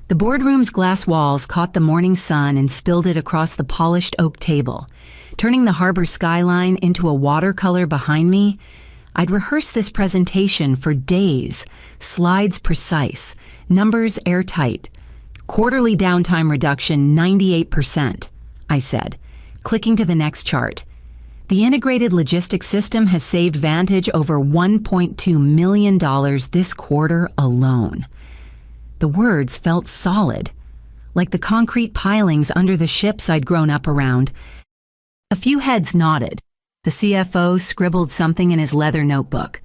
The boardroom's glass walls caught the morning sun and spilled it across the polished oak table, turning the harbor skyline into a watercolor behind me. I'd rehearsed this presentation for days, slides precise, numbers airtight. Quarterly downtime reduction 98%, I said, clicking to the next chart. The integrated logistics system has saved Vantage over $1.2 million this quarter alone. The words felt solid, like the concrete pilings under the ships I'd grown up around. A few heads nodded. The CFO scribbled something in his leather notebook.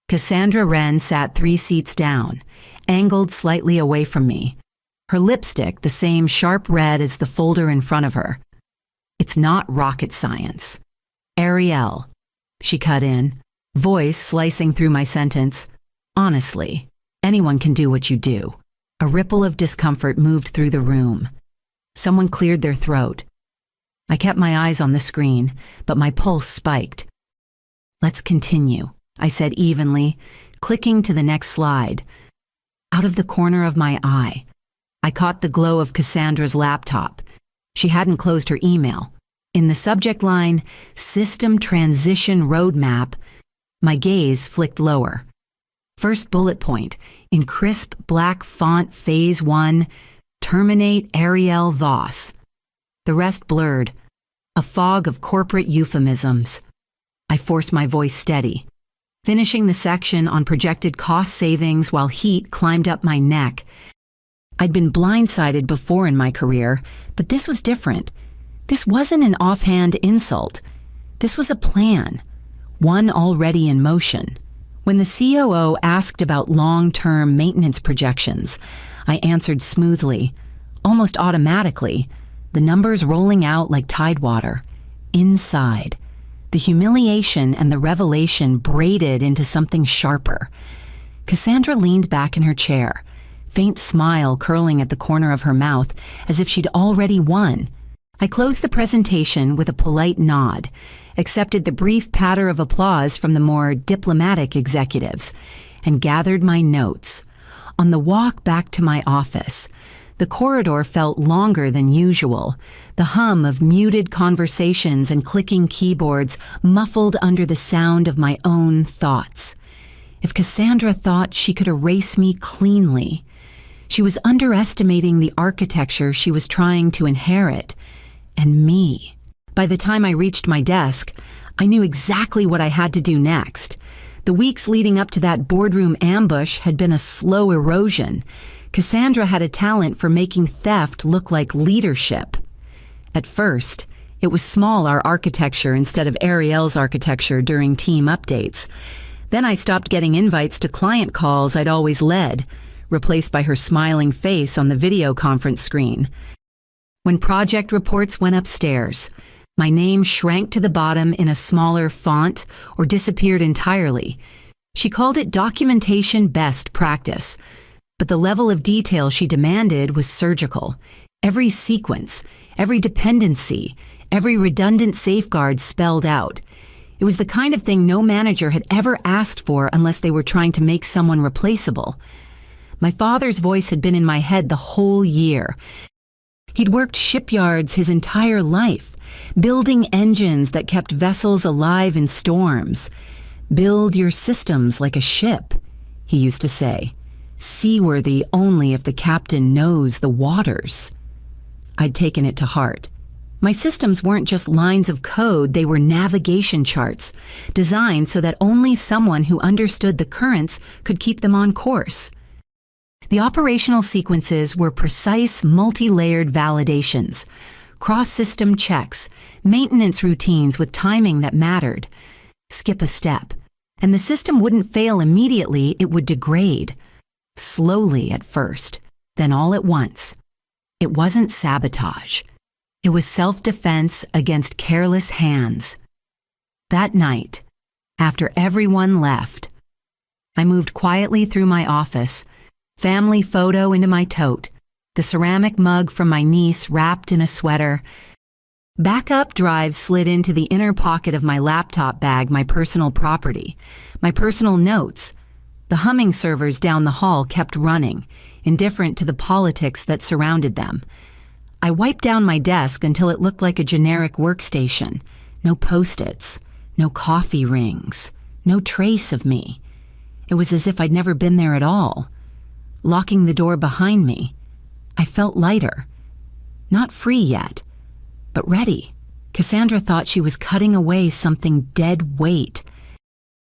Cassandra Wren sat 3 seats down, angled slightly away from me, her lipstick the same sharp red as the folder in front of her. It's not rocket science. Ariel, she cut in, voice slicing through my sentence. Honestly, anyone can do what you do. A ripple of discomfort moved through the room. Someone cleared their throat. I kept my eyes on the screen, but my pulse spiked. Let's continue, I said evenly, clicking to the next slide. Out of the corner of my eye, I caught the glow of Cassandra's laptop. She hadn't closed her email. In the subject line, System Transition Roadmap, my gaze flicked lower. First bullet point, in crisp black font, Phase 1, Terminate Ariel Voss. The rest blurred, a fog of corporate euphemisms. I forced my voice steady, finishing the section on projected cost savings while heat climbed up my neck. I'd been blindsided before in my career, but this was different. This wasn't an offhand insult. This was a plan, one already in motion. When the COO asked about long-term maintenance projections, I answered smoothly, almost automatically, the numbers rolling out like tidewater. Inside, the humiliation and the revelation braided into something sharper. Cassandra leaned back in her chair, faint smile curling at the corner of her mouth as if she'd already won. I closed the presentation with a polite nod, accepted the brief patter of applause from the more diplomatic executives, and gathered my notes. On the walk back to my office, the corridor felt longer than usual, the hum of muted conversations and clicking keyboards muffled under the sound of my own thoughts. If Cassandra thought she could erase me cleanly, she was underestimating the architecture she was trying to inherit, and me. By the time I reached my desk, I knew exactly what I had to do next. The weeks leading up to that boardroom ambush had been a slow erosion. Cassandra had a talent for making theft look like leadership. At first, it was small R architecture instead of Ariel's architecture during team updates. Then I stopped getting invites to client calls I'd always led, replaced by her smiling face on the video conference screen. When project reports went upstairs, my name shrank to the bottom in a smaller font or disappeared entirely. She called it documentation best practice, but the level of detail she demanded was surgical. Every sequence, every dependency, every redundant safeguard spelled out. It was the kind of thing no manager had ever asked for unless they were trying to make someone replaceable. My father's voice had been in my head the whole year. He'd worked shipyards his entire life, building engines that kept vessels alive in storms. Build your systems like a ship, he used to say. Seaworthy only if the captain knows the waters. I'd taken it to heart. My systems weren't just lines of code, they were navigation charts, designed so that only someone who understood the currents could keep them on course. The operational sequences were precise, multi-layered validations, cross-system checks, maintenance routines with timing that mattered. Skip a step, and the system wouldn't fail immediately, it would degrade. Slowly at first, then all at once. It wasn't sabotage. It was self-defense against careless hands. That night, after everyone left, I moved quietly through my office, family photo into my tote, the ceramic mug from my niece wrapped in a sweater. Backup drive slid into the inner pocket of my laptop bag, my personal property, my personal notes, The humming servers down the hall kept running, indifferent to the politics that surrounded them. I wiped down my desk until it looked like a generic workstation. No post-its, no coffee rings, no trace of me. It was as if I'd never been there at all. Locking the door behind me, I felt lighter. Not free yet, but ready. Cassandra thought she was cutting away something dead weight.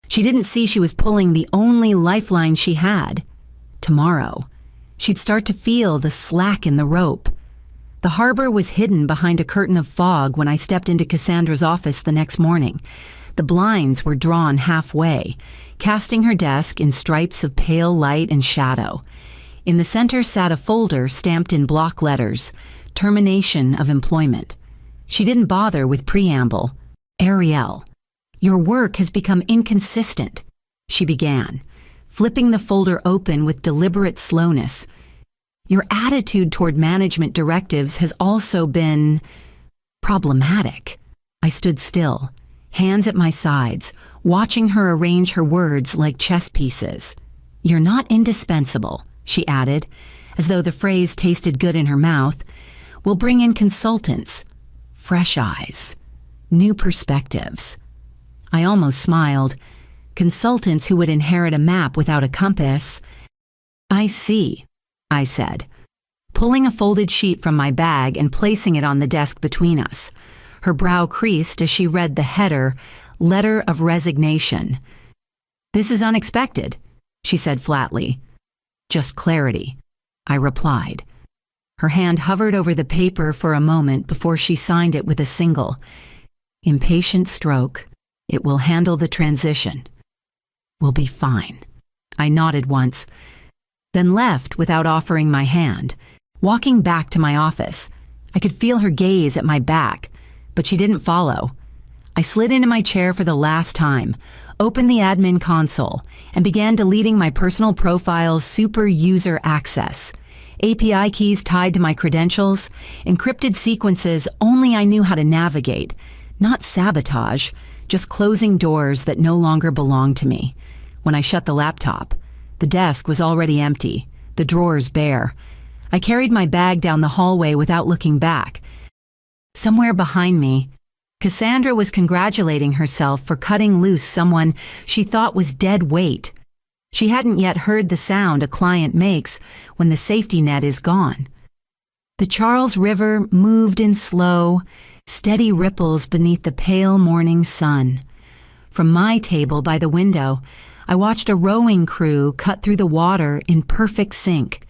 She didn't see she was pulling the only lifeline she had. Tomorrow, she'd start to feel the slack in the rope. The harbor was hidden behind a curtain of fog when I stepped into Cassandra's office the next morning. The blinds were drawn halfway, casting her desk in stripes of pale light and shadow. In the center sat a folder stamped in block letters, termination of employment. She didn't bother with preamble. Ariel, your work has become inconsistent, she began, flipping the folder open with deliberate slowness. Your attitude toward management directives has also been problematic. I stood still, hands at my sides, watching her arrange her words like chess pieces. You're not indispensable, she added, as though the phrase tasted good in her mouth. We'll bring in consultants, fresh eyes, new perspectives. I almost smiled. Consultants who would inherit a map without a compass. I see, I said, pulling a folded sheet from my bag and placing it on the desk between us. Her brow creased as she read the header, Letter of Resignation. This is unexpected, she said flatly. Just clarity, I replied. Her hand hovered over the paper for a moment before she signed it with a single, impatient stroke. It will handle the transition. We'll be fine. I nodded once, then left without offering my hand. Walking back to my office, I could feel her gaze at my back, but she didn't follow. I slid into my chair for the last time, opened the admin console, and began deleting my personal profile's super user access. API keys tied to my credentials, encrypted sequences only I knew how to navigate, not sabotage, just closing doors that no longer belonged to me. When I shut the laptop, the desk was already empty, the drawers bare. I carried my bag down the hallway without looking back. Somewhere behind me, Cassandra was congratulating herself for cutting loose someone she thought was dead weight. She hadn't yet heard the sound a client makes when the safety net is gone. The Charles River moved in slow, steady ripples beneath the pale morning sun. From my table by the window, I watched a rowing crew cut through the water in perfect sync,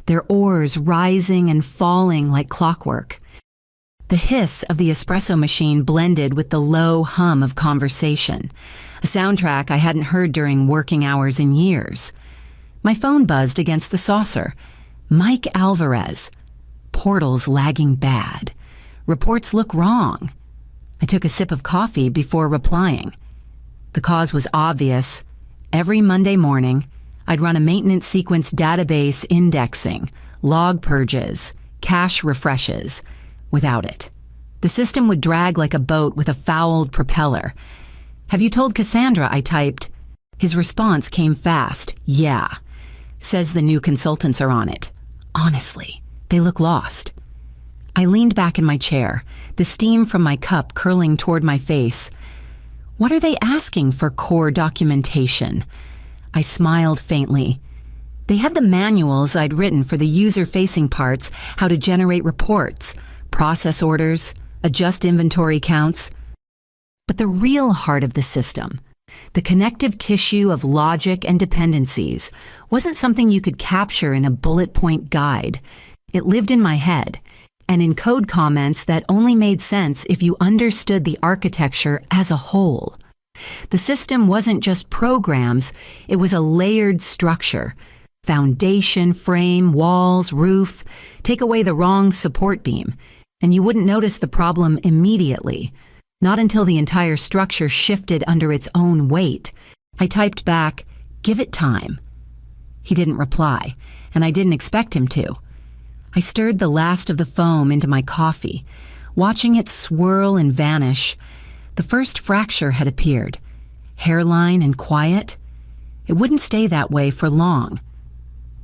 their oars rising and falling like clockwork. The hiss of the espresso machine blended with the low hum of conversation, a soundtrack I hadn't heard during working hours in years. My phone buzzed against the saucer. Mike Alvarez. Portals lagging bad. Reports look wrong. I took a sip of coffee before replying. The cause was obvious. Every Monday morning, I'd run a maintenance sequence database indexing, log purges, cache refreshes. Without it, the system would drag like a boat with a fouled propeller. Have you told Cassandra? I typed. His response came fast. Yeah. Says the new consultants are on it. Honestly, they look lost. I leaned back in my chair, the steam from my cup curling toward my face. What are they asking for core documentation? I smiled faintly. They had the manuals I'd written for the user-facing parts, how to generate reports, process orders, adjust inventory counts. But the real heart of the system, the connective tissue of logic and dependencies, wasn't something you could capture in a bullet point guide. It lived in my head, and in code comments that only made sense if you understood the architecture as a whole. The system wasn't just programs, it was a layered structure. Foundation, frame, walls, roof. Take away the wrong support beam, and you wouldn't notice the problem immediately, not until the entire structure shifted under its own weight. I typed back, "Give it time." He didn't reply, and I didn't expect him to. I stirred the last of the foam into my coffee, watching it swirl and vanish. The first fracture had appeared, hairline and quiet. It wouldn't stay that way for long.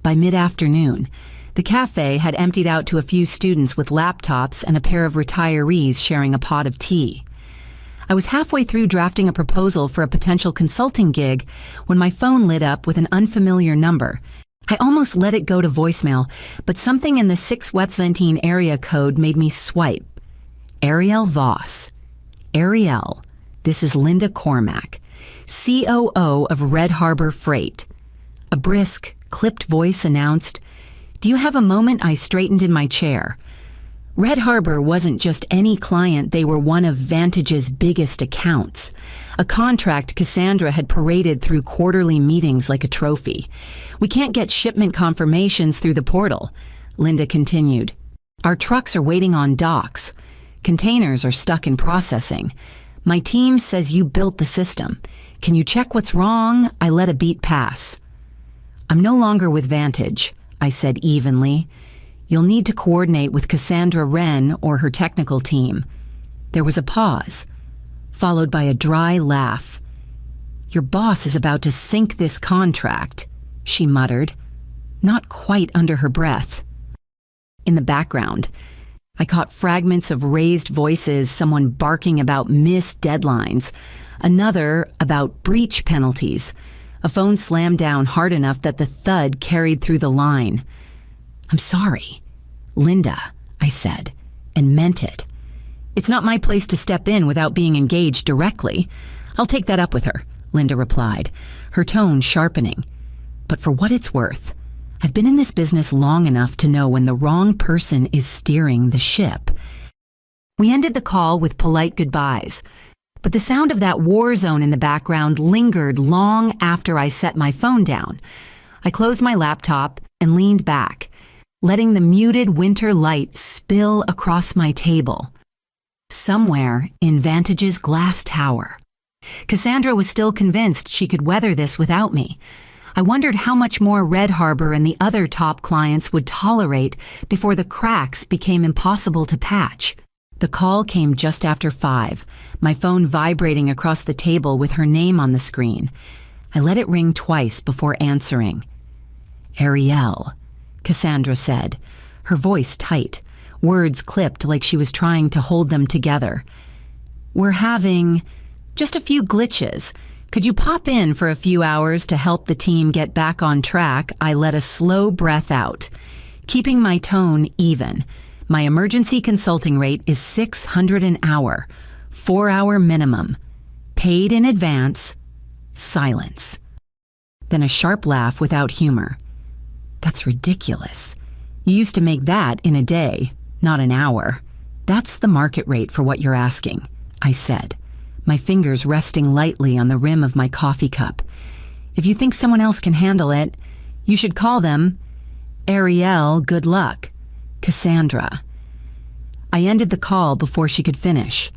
By mid-afternoon, the cafe had emptied out to a few students with laptops and a pair of retirees sharing a pot of tea. I was halfway through drafting a proposal for a potential consulting gig when my phone lit up with an unfamiliar number. I almost let it go to voicemail, but something in the 6-Wetsventine area code made me swipe. Ariel Voss. Ariel, this is Linda Cormack, COO of Red Harbor Freight. A brisk, clipped voice announced, "Do you have a moment?" I straightened in my chair. Red Harbor wasn't just any client, they were one of Vantage's biggest accounts. A contract Cassandra had paraded through quarterly meetings like a trophy. "We can't get shipment confirmations through the portal," Linda continued. "Our trucks are waiting on docks. Containers are stuck in processing. My team says you built the system. Can you check what's wrong?" I let a beat pass. "I'm no longer with Vantage," I said evenly. "You'll need to coordinate with Cassandra Wren or her technical team." There was a pause, followed by a dry laugh. "Your boss is about to sink this contract," she muttered, not quite under her breath. In the background, I caught fragments of raised voices, someone barking about missed deadlines, another about breach penalties. A phone slammed down hard enough that the thud carried through the line. "I'm sorry, Linda," I said, and meant it. "It's not my place to step in without being engaged directly. I'll take that up with her," Linda replied, her tone sharpening. "But for what it's worth, I've been in this business long enough to know when the wrong person is steering the ship." We ended the call with polite goodbyes, but the sound of that war zone in the background lingered long after I set my phone down. I closed my laptop and leaned back, letting the muted winter light spill across my table. Somewhere in Vantage's glass tower, Cassandra was still convinced she could weather this without me. I wondered how much more Red Harbor and the other top clients would tolerate before the cracks became impossible to patch. The call came just after 5, my phone vibrating across the table with her name on the screen. I let it ring twice before answering. "Ariel," Cassandra said, her voice tight, words clipped like she was trying to hold them together. "We're having just a few glitches. Could you pop in for a few hours to help the team get back on track?" I let a slow breath out, keeping my tone even. "My emergency consulting rate is $600 an hour, 4-hour minimum. Paid in advance." Silence. Then a sharp laugh without humor. "That's ridiculous. You used to make that in a day, not an hour. That's the market rate for what you're asking," I said, my fingers resting lightly on the rim of my coffee cup. "If you think someone else can handle it, you should call them. Ariel, good luck. Cassandra." I ended the call before she could finish.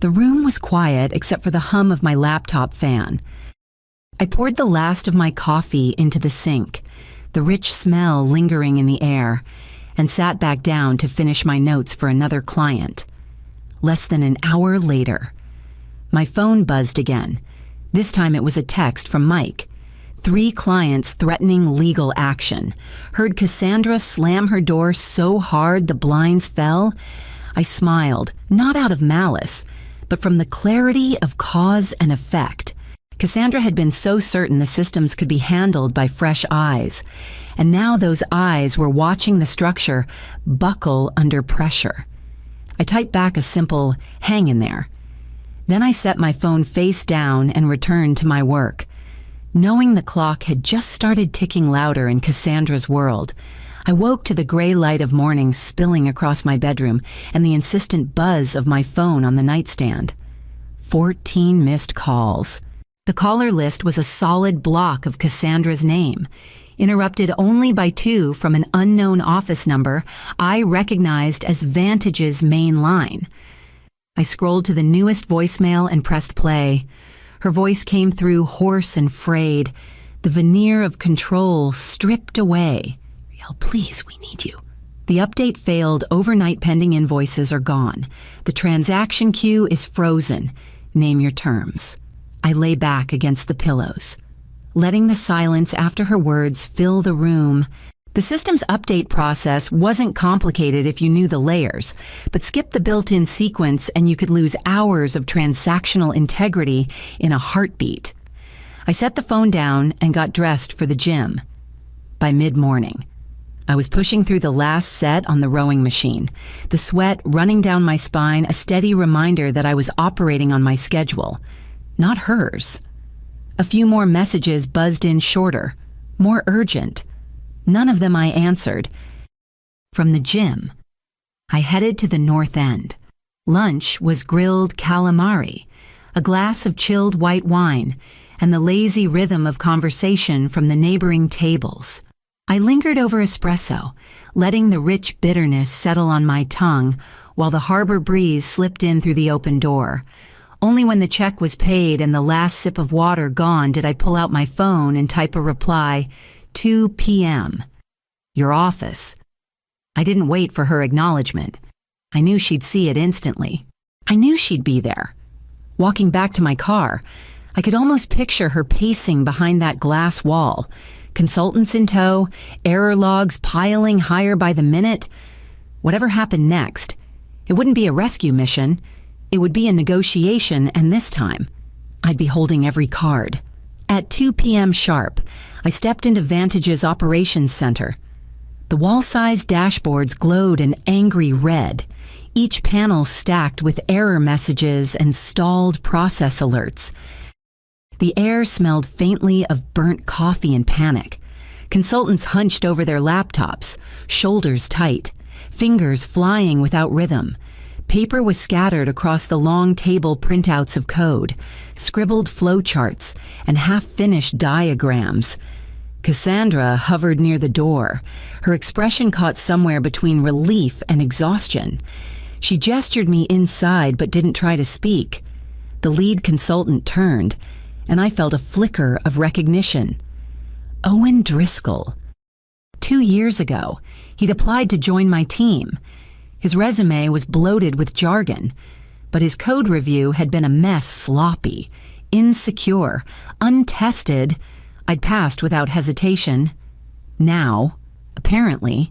The room was quiet except for the hum of my laptop fan. I poured the last of my coffee into the sink, the rich smell lingering in the air, and sat back down to finish my notes for another client. Less than an hour later, my phone buzzed again. This time it was a text from Mike. 3 clients threatening legal action. Heard Cassandra slam her door so hard the blinds fell. I smiled, not out of malice, but from the clarity of cause and effect. Cassandra had been so certain the systems could be handled by fresh eyes, and now those eyes were watching the structure buckle under pressure. I typed back a simple, "hang in there." Then I set my phone face down and returned to my work. Knowing the clock had just started ticking louder in Cassandra's world, I woke to the gray light of morning spilling across my bedroom and the insistent buzz of my phone on the nightstand. 14 missed calls. The caller list was a solid block of Cassandra's name, interrupted only by 2 from an unknown office number I recognized as Vantage's main line. I scrolled to the newest voicemail and pressed play. Her voice came through hoarse and frayed, the veneer of control stripped away. "Ariel, please, we need you." The update failed. Overnight pending invoices are gone. The transaction queue is frozen. Name your terms. I lay back against the pillows. letting the silence after her words fill the room. The system's update process wasn't complicated if you knew the layers, but skip the built-in sequence and you could lose hours of transactional integrity in a heartbeat. I set the phone down and got dressed for the gym. By mid-morning, I was pushing through the last set on the rowing machine, the sweat running down my spine, a steady reminder that I was operating on my schedule, not hers. A few more messages buzzed in shorter, more urgent. None of them I answered. From the gym, I headed to the north end. Lunch was grilled calamari, a glass of chilled white wine, and the lazy rhythm of conversation from the neighboring tables. I lingered over espresso, letting the rich bitterness settle on my tongue while the harbor breeze slipped in through the open door. Only when the check was paid and the last sip of water gone did I pull out my phone and type a reply, 2 p.m. Your office. I didn't wait for her acknowledgement. I knew she'd see it instantly. I knew she'd be there. Walking back to my car, I could almost picture her pacing behind that glass wall, consultants in tow, error logs piling higher by the minute. Whatever happened next, it wouldn't be a rescue mission. It would be a negotiation, and this time, I'd be holding every card. At 2 p.m. sharp, I stepped into Vantage's operations center. The wall-sized dashboards glowed an angry red, each panel stacked with error messages and stalled process alerts. The air smelled faintly of burnt coffee and panic. Consultants hunched over their laptops, shoulders tight, fingers flying without rhythm. Paper was scattered across the long table printouts of code, scribbled flowcharts, and half-finished diagrams. Cassandra hovered near the door, her expression caught somewhere between relief and exhaustion. She gestured me inside but didn't try to speak. The lead consultant turned, and I felt a flicker of recognition. Owen Driscoll. 2 years ago, he'd applied to join my team. His resume was bloated with jargon, but his code review had been a mess, sloppy, insecure, untested. I'd passed without hesitation. Now, apparently,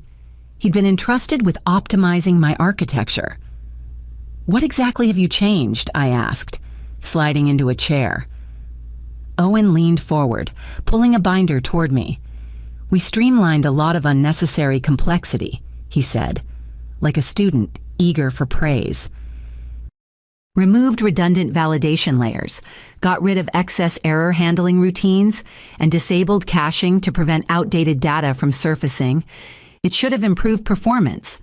he'd been entrusted with optimizing my architecture. What exactly have you changed? I asked, sliding into a chair. Owen leaned forward, pulling a binder toward me. We streamlined a lot of unnecessary complexity, he said, like a student eager for praise. Removed redundant validation layers, got rid of excess error handling routines, and disabled caching to prevent outdated data from surfacing. It should have improved performance.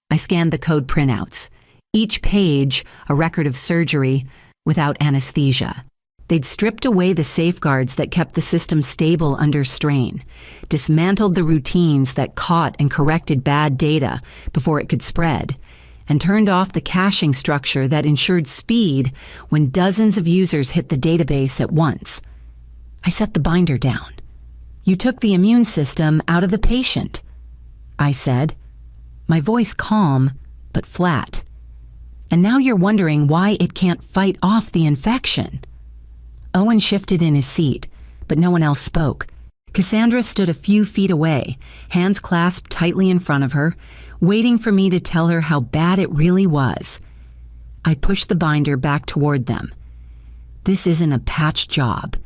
I scanned the code printouts, each page a record of surgery without anesthesia. They'd stripped away the safeguards that kept the system stable under strain, dismantled the routines that caught and corrected bad data before it could spread, and turned off the caching structure that ensured speed when dozens of users hit the database at once. I set the binder down. You took the immune system out of the patient, I said, my voice calm but flat. And now you're wondering why it can't fight off the infection. Owen shifted in his seat, but no one else spoke. Cassandra stood a few feet away, hands clasped tightly in front of her, waiting for me to tell her how bad it really was. I pushed the binder back toward them. This isn't a patch job.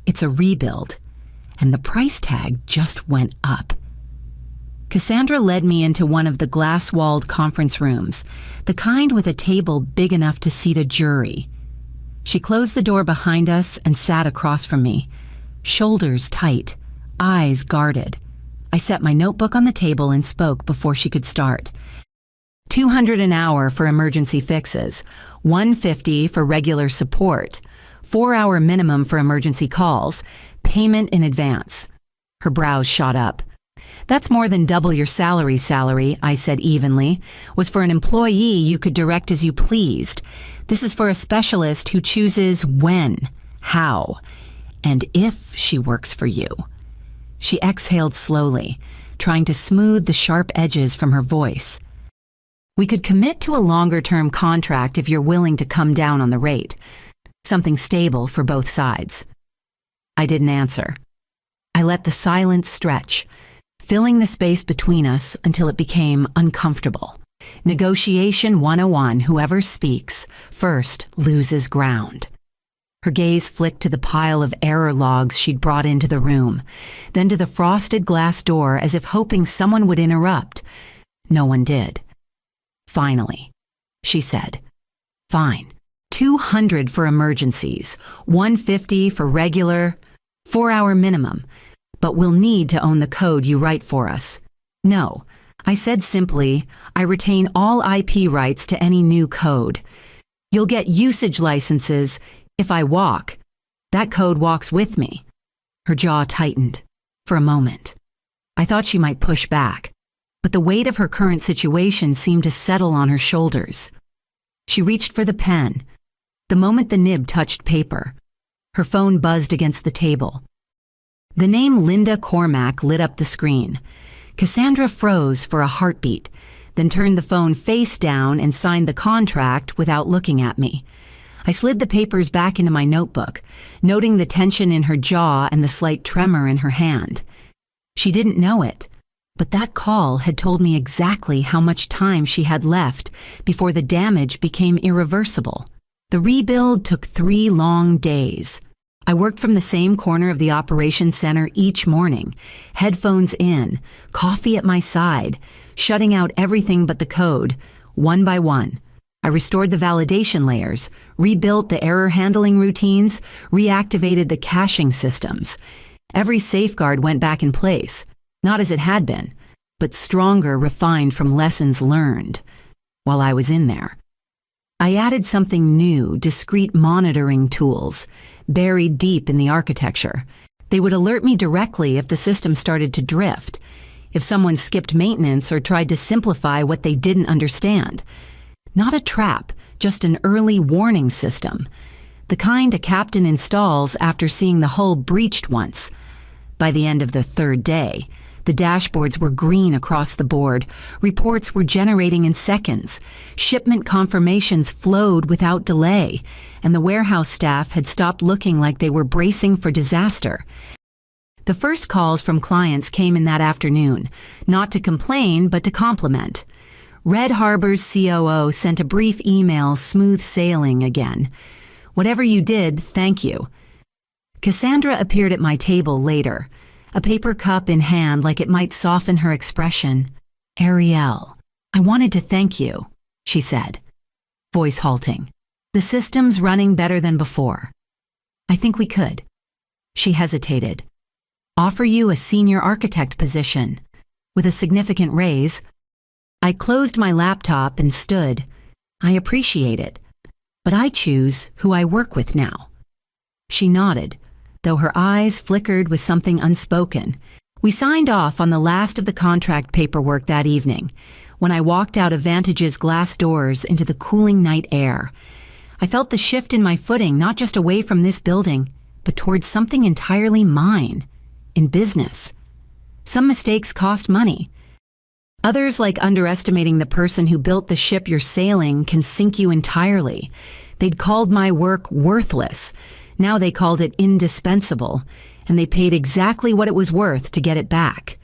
It's a rebuild. And the price tag just went up. Cassandra led me into one of the glass-walled conference rooms, the kind with a table big enough to seat a jury. She closed the door behind us and sat across from me, shoulders tight, eyes guarded. I set my notebook on the table and spoke before she could start. $200 an hour for emergency fixes, $150 for regular support, 4-hour minimum for emergency calls, payment in advance. Her brows shot up. That's more than double your salary, I said evenly, was for an employee you could direct as you pleased. This is for a specialist who chooses when, how, and if she works for you. She exhaled slowly, trying to smooth the sharp edges from her voice. We could commit to a longer-term contract if you're willing to come down on the rate. Something stable for both sides. I didn't answer. I let the silence stretch, filling the space between us until it became uncomfortable. Negotiation 101, whoever speaks first loses ground. Her gaze flicked to the pile of error logs she'd brought into the room, then to the frosted glass door as if hoping someone would interrupt. No one did. Finally, she said, "Fine. 200 for emergencies, 150 for regular, 4-hour minimum, but we'll need to own the code you write for us." "No," I said simply, "I retain all IP rights to any new code. You'll get usage licenses if I walk. That code walks with me." Her jaw tightened. For a moment, I thought she might push back, but the weight of her current situation seemed to settle on her shoulders. She reached for the pen. The moment the nib touched paper, her phone buzzed against the table. The name Linda Cormack lit up the screen. Cassandra froze for a heartbeat, then turned the phone face down and signed the contract without looking at me. I slid the papers back into my notebook, noting the tension in her jaw and the slight tremor in her hand. She didn't know it, but that call had told me exactly how much time she had left before the damage became irreversible. The rebuild took 3 long days. I worked from the same corner of the operations center each morning, headphones in, coffee at my side, shutting out everything but the code, one by one. I restored the validation layers, rebuilt the error handling routines, reactivated the caching systems. Every safeguard went back in place, not as it had been, but stronger, refined from lessons learned. While I was in there, I added something new, discrete monitoring tools, buried deep in the architecture. They would alert me directly if the system started to drift, if someone skipped maintenance or tried to simplify what they didn't understand. Not a trap, just an early warning system, the kind a captain installs after seeing the hull breached once. By the end of the 3rd day, the dashboards were green across the board, reports were generating in seconds, shipment confirmations flowed without delay, and the warehouse staff had stopped looking like they were bracing for disaster. The first calls from clients came in that afternoon, not to complain, but to compliment. Red Harbor's COO sent a brief email, smooth sailing again. "Whatever you did, thank you." Cassandra appeared at my table later, a paper cup in hand like it might soften her expression. "Ariel, I wanted to thank you," she said, voice halting. "The system's running better than before. I think we could." She hesitated. "Offer you a senior architect position, with a significant raise." I closed my laptop and stood. "I appreciate it, but I choose who I work with now." She nodded, though her eyes flickered with something unspoken. We signed off on the last of the contract paperwork that evening, when I walked out of Vantage's glass doors into the cooling night air. I felt the shift in my footing, not just away from this building, but towards something entirely mine, in business. Some mistakes cost money. Others, like underestimating the person who built the ship you're sailing, can sink you entirely. They'd called my work worthless. Now they called it indispensable, and they paid exactly what it was worth to get it back.